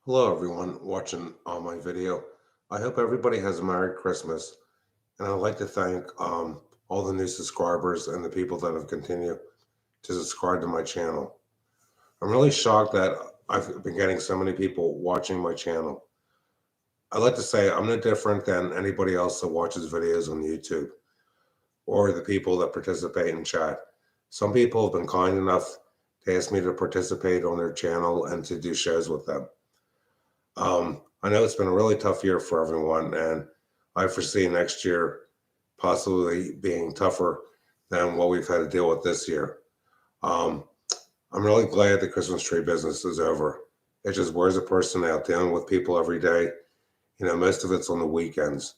Hello, everyone watching my video. I hope everybody has a Merry Christmas, and I'd like to thank all the new subscribers and the people that have continued to subscribe to my channel. I'm really shocked that I've been getting so many people watching my channel. I'd like to say I'm no different than anybody else that watches videos on YouTube or the people that participate in chat. Some people have been kind enough to ask me to participate on their channel and to do shows with them. I know it's been a really tough year for everyone, and I foresee next year possibly being tougher than what we've had to deal with this year. Um, I'm really glad the Christmas tree business is over. It just wears a person out dealing with people every day. Most of it's on the weekends.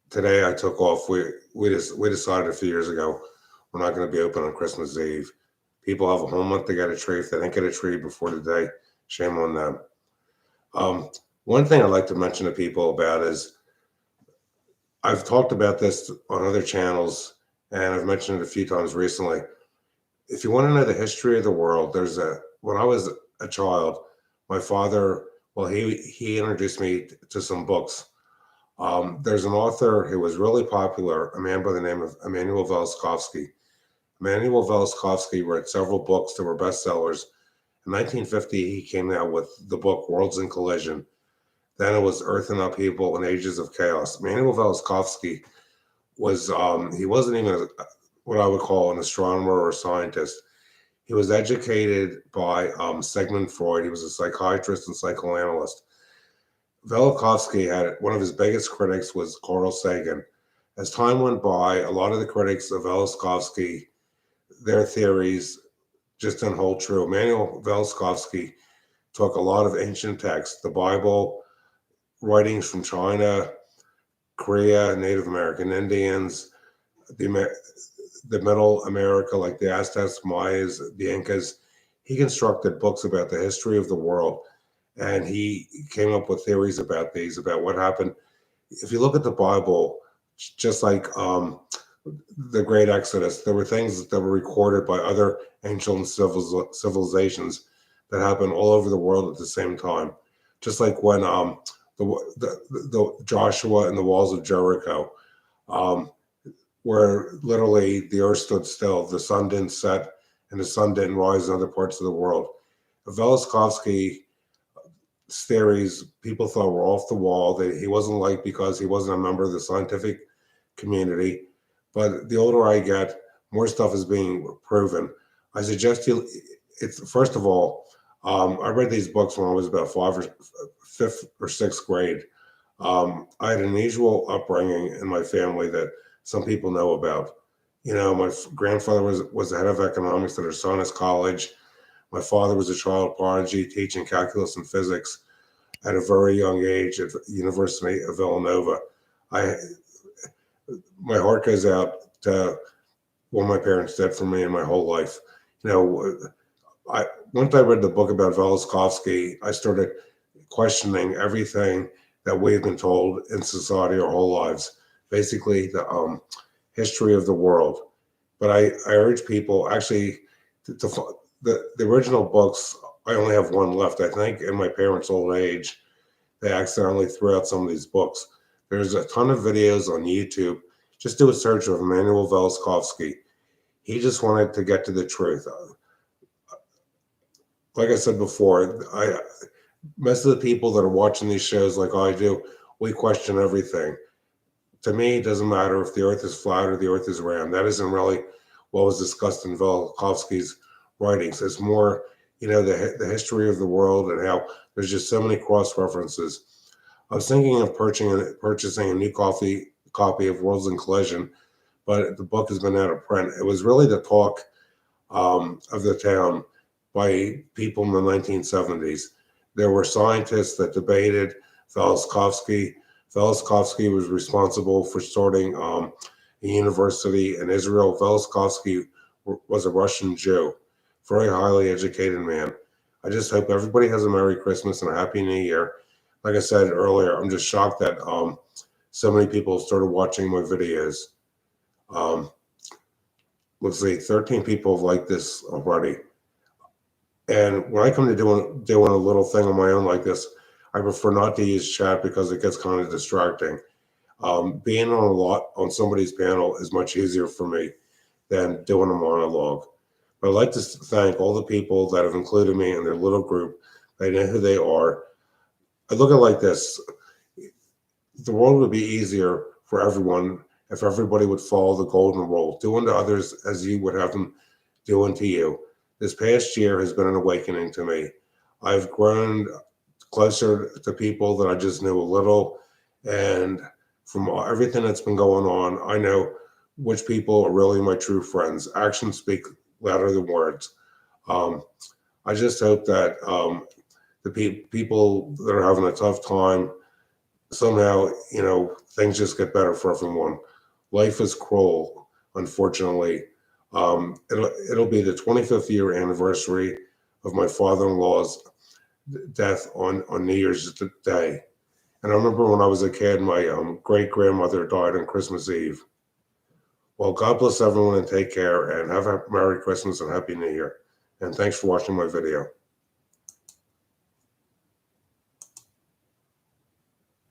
Today I took off. We decided a few years ago we're not going to be open on Christmas Eve. People have a whole month to get a tree. If they didn't get a tree before today, shame on them. Um, One thing I'd like to mention to people about is I've talked about this on other channels, and I've mentioned it a few times recently. If you want to know the history of the world, when I was a child, my father, well, he introduced me to some books. There's an author who was really popular, a man by the name of Immanuel Velikovsky. Immanuel Velikovsky wrote several books that were bestsellers. In 1950, he came out with the book Worlds in Collision. Then it was Earth in Upheaval and Ages of Chaos. Manuel Velikovsky he wasn't even what I would call an astronomer or a scientist. He was educated by Sigmund Freud. He was a psychiatrist and psychoanalyst. Velikovsky had one of his biggest critics was Carl Sagan. As time went by, a lot of the critics of Velikovsky, their theories just didn't hold true. Manuel Velikovsky took a lot of ancient texts, the Bible, writings from China, Korea, Native American Indians, the the Middle America, like the Aztecs, Mayas, the Incas. He constructed books about the history of the world, and he came up with theories about what happened. If you look at the Bible, just like the Great Exodus, there were things that were recorded by other ancient civilizations that happened all over the world at the same time. Just like when the Joshua and the walls of Jericho, um, where literally the earth stood still, the sun didn't set, and the sun didn't rise in other parts of the world. Velikovsky's theories people thought were off the wall. That he wasn't liked because he wasn't a member of the scientific community. But the older I get, more stuff is being proven. I suggest you. It's first of all, I read these books when I was about fifth or sixth grade. I had an unusual upbringing in my family that some people know about. My grandfather was the head of economics at Ursinus College. My father was a child prodigy teaching calculus and physics at a very young age at the University of Villanova. I My heart goes out to what my parents did for me in my whole life. You know, I Once I read the book about Velikovsky, I started questioning everything that we've been told in society our whole lives, basically the history of the world. But I urge people actually the original books. I only have one left. I think in my parents' old age, they accidentally threw out some of these books. There's a ton of videos on YouTube. Just do a search of Emmanuel Velikovsky. He just wanted to get to the truth. Like I said before, most of the people that are watching these shows, like I do, we question everything. To me, it doesn't matter if the Earth is flat or the Earth is round. That isn't really what was discussed in Velikovsky's writings. It's more, the history of the world and how there's just so many cross references. I was thinking of purchasing a new copy of Worlds in Collision, but the book has been out of print. It was really the talk of the town by people in the 1970s. There were scientists that debated Velikovsky. Velikovsky was responsible for starting a university in Israel. Velikovsky was a Russian Jew, very highly educated man. I just hope everybody has a Merry Christmas and a Happy New Year. Like I said earlier, I'm just shocked that so many people started watching my videos. Um, let's see, 13 people have liked this already. And when I come to doing a little thing on my own like this, I prefer not to use chat because it gets kind of distracting. Being on somebody's panel is much easier for me than doing a monologue. But I'd like to thank all the people that have included me in their little group. They know who they are. I look at it like this: the world would be easier for everyone if everybody would follow the golden rule, do unto others as you would have them do unto you. This past year has been an awakening to me. I've grown closer to people that I just knew a little, and from everything that's been going on, I know which people are really my true friends. Actions speak louder than words. Um, I just hope that the people that are having a tough time somehow, things just get better for everyone. Life is cruel, unfortunately. It'll be the 25th year anniversary of my father-in-law's death on New Year's Day. And I remember when I was a kid, my great grandmother died on Christmas Eve. Well, God bless everyone and take care and have a Merry Christmas and Happy New Year. And thanks for watching my video.